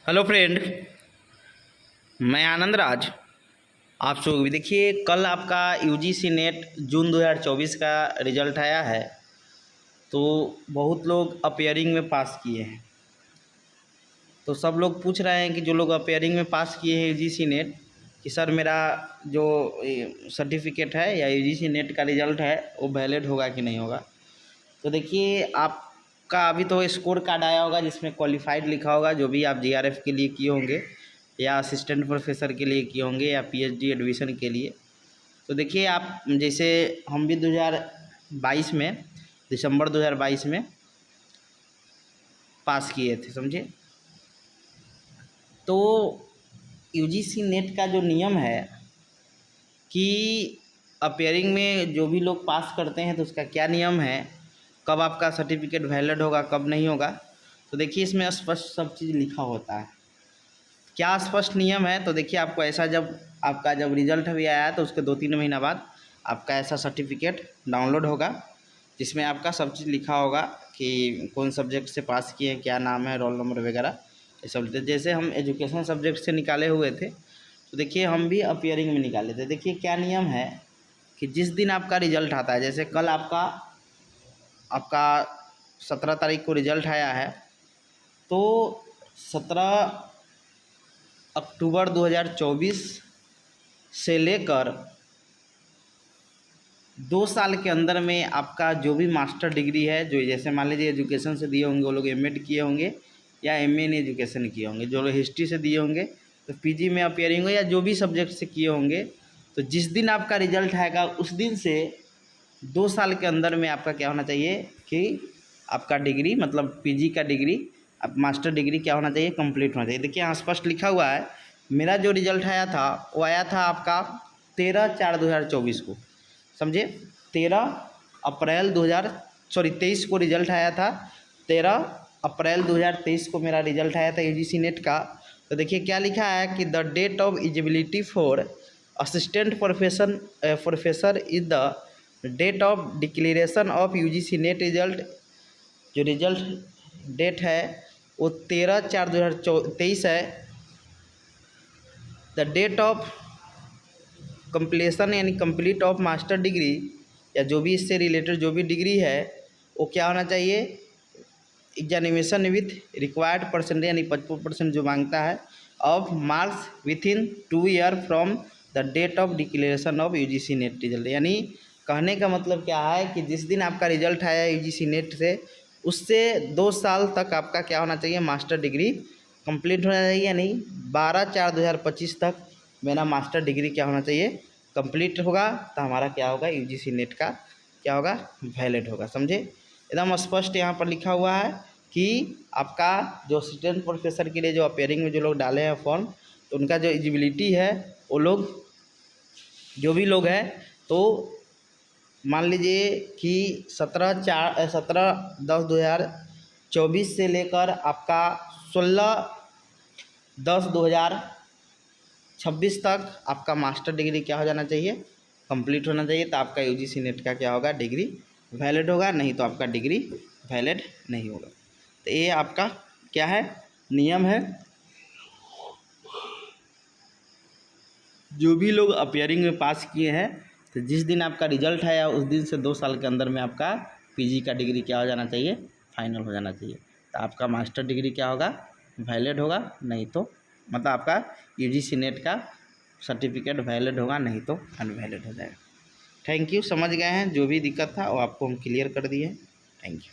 Hello friend, मैं आनंद राज। आप सब भी देखिए, कल आपका यूजीसी नेट जून 2024 का रिजल्ट आया है। तो बहुत लोग अपेयरिंग में पास किए हैं। तो सब लोग पूछ रहे हैं कि जो लोग अपेयरिंग में पास किए हैं यूजीसी नेट, कि सर मेरा जो सर्टिफिकेट है या यूजीसी नेट का रिज़ल्ट है वो वैलिड होगा कि नहीं होगा। तो देखिए, आपका अभी तो स्कोर कार्ड आया होगा जिसमें क्वालिफाइड लिखा होगा, जो भी आप जीआरएफ के लिए किए होंगे या असिस्टेंट प्रोफेसर के लिए किए होंगे या पीएचडी एडमिशन के लिए। तो देखिए, आप जैसे हम भी 2022 में, दिसंबर 2022 में पास किए थे, समझे। तो यूजीसी नेट का जो नियम है कि अपेयरिंग में जो भी लोग पास करते हैं तो उसका क्या नियम है, कब आपका सर्टिफिकेट वैलिड होगा कब नहीं होगा। तो देखिए, इसमें स्पष्ट सब चीज़ लिखा होता है। क्या स्पष्ट नियम है, तो देखिए आपको ऐसा, जब आपका रिजल्ट भी आया तो उसके 2-3 महीना बाद आपका ऐसा सर्टिफिकेट डाउनलोड होगा जिसमें आपका सब चीज़ लिखा होगा कि कौन सब्जेक्ट से पास किए हैं, क्या नाम है, रोल नंबर वगैरह ये सब। जैसे हम एजुकेशन सब्जेक्ट से निकाले हुए थे, तो देखिए हम भी अपियरिंग में निकाले थे। देखिए क्या नियम है कि जिस दिन आपका रिजल्ट आता है, जैसे कल आपका 17 तारीख को रिजल्ट आया है, तो 17 अक्टूबर 2024 से लेकर 2 साल के अंदर में आपका जो भी मास्टर डिग्री है, जो जैसे मान लीजिए एजुकेशन से दिए होंगे वो लोग एमएड किए होंगे या एमए इन एजुकेशन किए होंगे, जो लोग हिस्ट्री से दिए होंगे तो पीजी में अपियरिंग हो, या जो भी सब्जेक्ट से किए होंगे, तो जिस दिन आपका रिजल्ट आएगा उस दिन से 2 साल के अंदर में आपका क्या होना चाहिए कि आपका डिग्री, मतलब पीजी का डिग्री, अब मास्टर डिग्री क्या होना चाहिए, कंप्लीट होना चाहिए। देखिए यहाँ स्पष्ट लिखा हुआ है। मेरा जो रिजल्ट आया था वो आया था आपका 13/4/2024 को, समझे। 23 को रिजल्ट आया था। 13 अप्रैल 2023 को मेरा रिजल्ट आया था यूजीसी नेट का। तो देखिए क्या लिखा है कि the date of eligibility for assistant professor is the date of declaration of UGC NET result. जो रिजल्ट डेट है वो 13/4/2023 है। द डेट ऑफ कंप्लीशन यानी कंप्लीट ऑफ मास्टर डिग्री, या जो भी इससे रिलेटेड जो भी डिग्री है वो क्या होना चाहिए, एग्जामिनेशन विथ रिक्वायर्ड परसेंटेज यानी 55% जो मांगता है, of marks within 2 year from the date of declaration of UGC NET result. यानी कहने का मतलब क्या है कि जिस दिन आपका रिजल्ट आया यूजीसी नेट से, उससे 2 साल तक आपका क्या होना चाहिए, मास्टर डिग्री कंप्लीट होना चाहिए। यानी 12/4/2025 तक मेरा मास्टर डिग्री क्या होना चाहिए, कंप्लीट होगा, तो हमारा क्या होगा, यूजीसी नेट का क्या होगा, वैलिड होगा, समझे। एकदम स्पष्ट यहाँ पर लिखा हुआ है कि आपका जो असिस्टेंट प्रोफेसर के लिए जो अपेयरिंग में जो लोग डाले हैं फॉर्म, तो उनका जो एलिजिबिलिटी है, वो लोग जो भी लोग हैं, तो मान लीजिए कि 17/10/2024 से लेकर आपका 16/10/2026 तक आपका मास्टर डिग्री क्या हो जाना चाहिए, कंप्लीट होना चाहिए। तो आपका यूजीसी नेट का क्या होगा, डिग्री वैलिड होगा, नहीं तो आपका डिग्री वैलिड नहीं होगा। तो ये आपका क्या है, नियम है। जो भी लोग अपियरिंग में पास किए हैं, तो जिस दिन आपका रिजल्ट आया उस दिन से 2 साल के अंदर में आपका पीजी का डिग्री क्या हो जाना चाहिए, फाइनल हो जाना चाहिए। तो आपका मास्टर डिग्री क्या होगा, वैलिड होगा, नहीं तो मतलब आपका यूजीसी नेट का सर्टिफिकेट वैलिड होगा, नहीं तो अनवैलिड हो जाएगा। थैंक यू, समझ गए हैं। जो भी दिक्कत था वो आपको हम क्लियर कर दिए। Thank you.